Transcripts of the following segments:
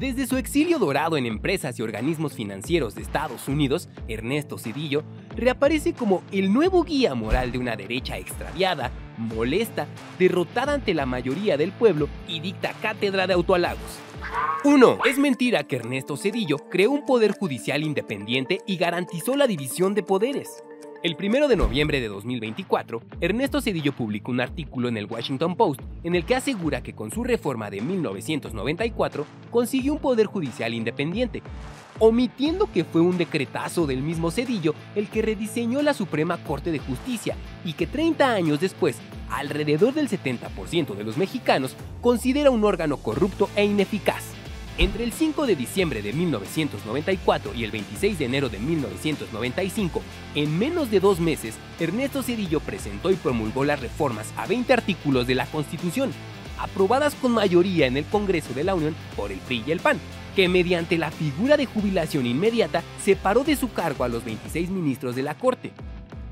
Desde su exilio dorado en empresas y organismos financieros de Estados Unidos, Ernesto Zedillo reaparece como el nuevo guía moral de una derecha extraviada, molesta, derrotada ante la mayoría del pueblo y dicta cátedra de autohalagos. 1. Es mentira que Ernesto Zedillo creó un poder judicial independiente y garantizó la división de poderes. El 1 de noviembre de 2024, Ernesto Zedillo publicó un artículo en el Washington Post en el que asegura que con su reforma de 1994 consiguió un poder judicial independiente, omitiendo que fue un decretazo del mismo Zedillo el que rediseñó la Suprema Corte de Justicia y que 30 años después, alrededor del 70% de los mexicanos considera un órgano corrupto e ineficaz. Entre el 5 de diciembre de 1994 y el 26 de enero de 1995, en menos de 2 meses, Ernesto Zedillo presentó y promulgó las reformas a 20 artículos de la Constitución, aprobadas con mayoría en el Congreso de la Unión por el PRI y el PAN, que mediante la figura de jubilación inmediata separó de su cargo a los 26 ministros de la Corte.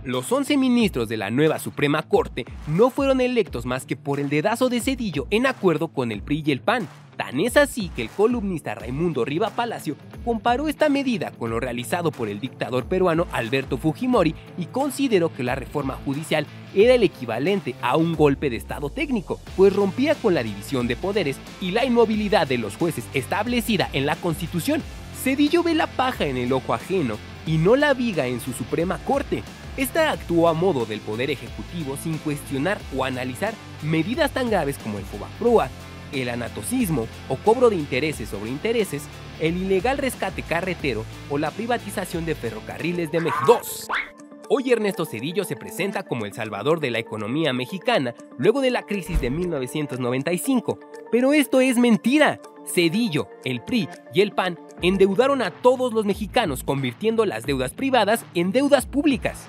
Los 11 ministros de la nueva Suprema Corte no fueron electos más que por el dedazo de Zedillo en acuerdo con el PRI y el PAN. Tan es así que el columnista Raimundo Riva Palacio comparó esta medida con lo realizado por el dictador peruano Alberto Fujimori y consideró que la reforma judicial era el equivalente a un golpe de estado técnico, pues rompía con la división de poderes y la inmovilidad de los jueces establecida en la Constitución. Zedillo ve la paja en el ojo ajeno y no la viga en su Suprema Corte. Esta actuó a modo del Poder Ejecutivo sin cuestionar o analizar medidas tan graves como el FOBAPROA, el anatocismo o cobro de intereses sobre intereses, el ilegal rescate carretero o la privatización de ferrocarriles de México. 2. Hoy Ernesto Zedillo se presenta como el salvador de la economía mexicana luego de la crisis de 1995, pero esto es mentira. Zedillo, el PRI y el PAN endeudaron a todos los mexicanos, convirtiendo las deudas privadas en deudas públicas.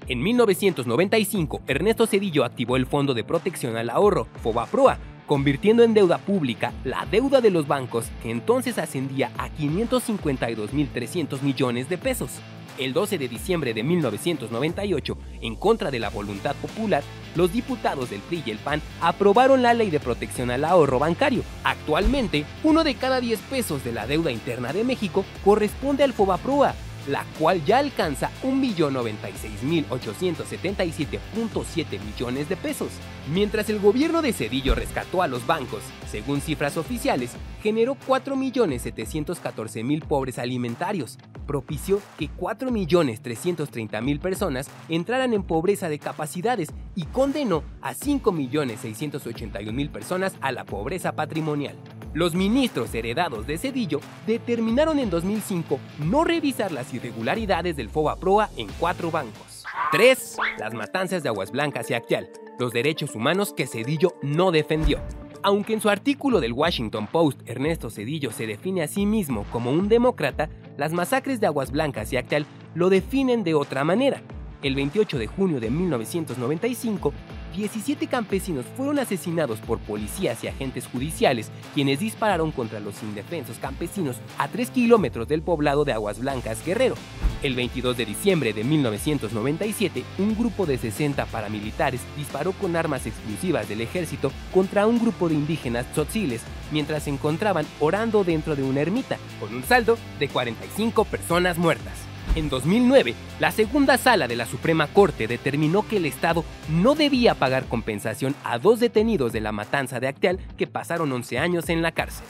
En 1995, Ernesto Zedillo activó el Fondo de Protección al Ahorro, FOBAPROA, convirtiendo en deuda pública la deuda de los bancos, que entonces ascendía a 552.300 millones de pesos. El 12 de diciembre de 1998, en contra de la voluntad popular, los diputados del PRI y el PAN aprobaron la Ley de Protección al Ahorro Bancario. Actualmente, 1 de cada 10 pesos de la deuda interna de México corresponde al FOBAPROA, la cual ya alcanza 1.096.877.7 millones de pesos. Mientras el gobierno de Zedillo rescató a los bancos, según cifras oficiales, generó 4.714.000 pobres alimentarios, propició que 4.330.000 personas entraran en pobreza de capacidades y condenó a 5.681.000 personas a la pobreza patrimonial. Los ministros heredados de Zedillo determinaron en 2005 no revisar las irregularidades del FOBAPROA en 4 bancos. 3. Las matanzas de Aguas Blancas y Acteal, los derechos humanos que Zedillo no defendió. Aunque en su artículo del Washington Post Ernesto Zedillo se define a sí mismo como un demócrata, las masacres de Aguas Blancas y Acteal lo definen de otra manera. El 28 de junio de 1995, 17 campesinos fueron asesinados por policías y agentes judiciales, quienes dispararon contra los indefensos campesinos a 3 kilómetros del poblado de Aguas Blancas, Guerrero. El 22 de diciembre de 1997, un grupo de 60 paramilitares disparó con armas exclusivas del ejército contra un grupo de indígenas tzotziles mientras se encontraban orando dentro de una ermita, con un saldo de 45 personas muertas. En 2009, la segunda sala de la Suprema Corte determinó que el Estado no debía pagar compensación a 2 detenidos de la matanza de Acteal que pasaron 11 años en la cárcel.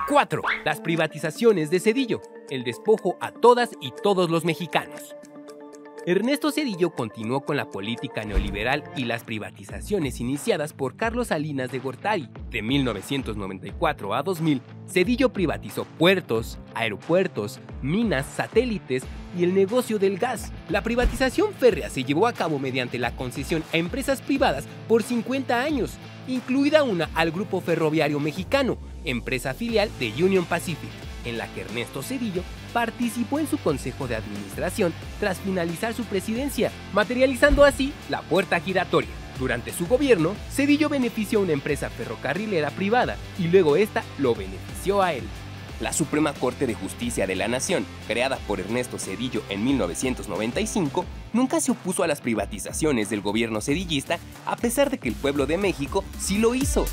4. Las privatizaciones de Zedillo, el despojo a todas y todos los mexicanos. Ernesto Zedillo continuó con la política neoliberal y las privatizaciones iniciadas por Carlos Salinas de Gortari. De 1994 a 2000, Zedillo privatizó puertos, aeropuertos, minas, satélites y el negocio del gas. La privatización férrea se llevó a cabo mediante la concesión a empresas privadas por 50 años, incluida una al Grupo Ferroviario Mexicano, empresa filial de Union Pacific, en la que Ernesto Zedillo participó en su consejo de administración tras finalizar su presidencia, materializando así la puerta giratoria. Durante su gobierno, Zedillo benefició a una empresa ferrocarrilera privada y luego esta lo benefició a él. La Suprema Corte de Justicia de la Nación, creada por Ernesto Zedillo en 1995, nunca se opuso a las privatizaciones del gobierno zedillista, a pesar de que el pueblo de México sí lo hizo.